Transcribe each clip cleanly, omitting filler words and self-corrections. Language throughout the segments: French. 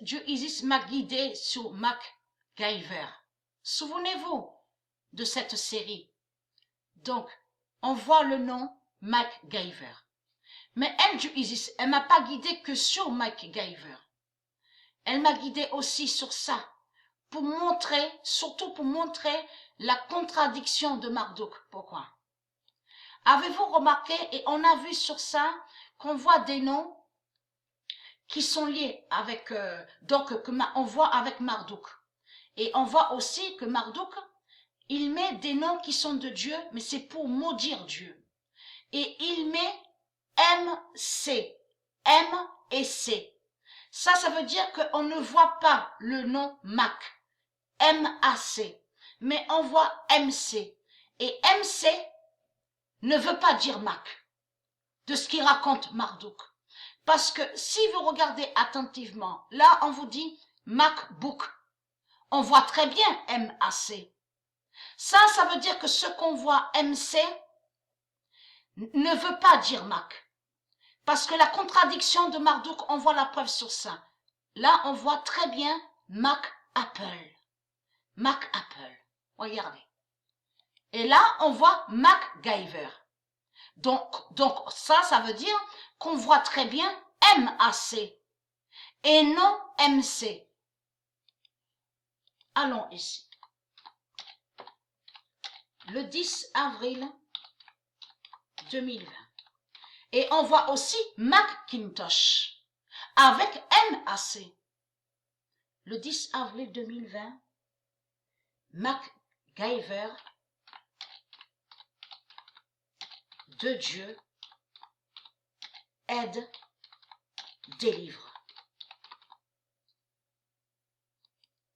Dieu Isis m'a guidé sur MacGyver. Souvenez-vous de cette série. Donc, on voit le nom MacGyver. Mais elle, Dieu Isis, elle m'a pas guidé que sur MacGyver. Elle m'a guidé aussi sur ça. Pour montrer, surtout pour montrer la contradiction de Marduk. Pourquoi? Avez-vous remarqué, et on a vu sur ça, qu'on voit des noms qui sont liés avec, on voit avec Marduk. Et on voit aussi que Marduk, il met des noms qui sont de Dieu, mais c'est pour maudire Dieu. Et il met MC, M et C. Ça veut dire qu'on ne voit pas le nom Mac, M-A-C, mais on voit MC. Et MC ne veut pas dire Mac, de ce qu'il raconte Marduk. Parce que si vous regardez attentivement, là on vous dit MacBook. On voit très bien M-A-C. Ça veut dire que ce qu'on voit MC ne veut pas dire Mac. Parce que la contradiction de Marduk, on voit la preuve sur ça. Là, on voit très bien Mac Apple. Mac Apple. Regardez. Et là, on voit MacGyver. Donc ça veut dire qu'on voit très bien MAC et non MC. Allons ici. Le 10 avril 2020. Et on voit aussi Macintosh avec MAC. Le 10 avril 2020, MacGyver de Dieu aide, délivre.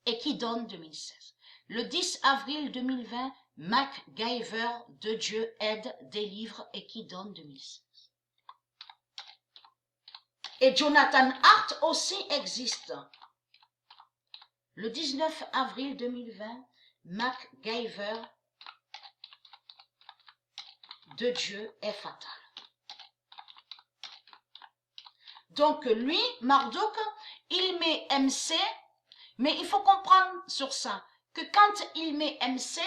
Et qui donne 2016. Le 10 avril 2020, MacGyver de Dieu aide, délivre et qui donne 2016. Et Jonathan Hart aussi existe. Le 19 avril 2020, MacGyver de Dieu est fatal. Donc lui, Marduk, il met MC, mais il faut comprendre sur ça, que quand il met MC,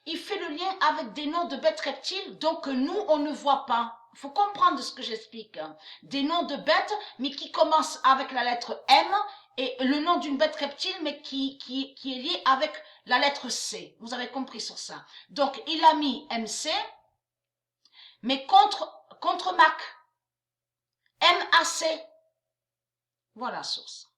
il fait le lien avec des noms de bêtes reptiles, donc nous, on ne voit pas. Il faut comprendre ce que j'explique. Des noms de bêtes, mais qui commencent avec la lettre M, et le nom d'une bête reptile, mais qui est lié avec la lettre C. Vous avez compris sur ça. Donc, il a mis MC, mais contre Mac. MAC. Voilà, source.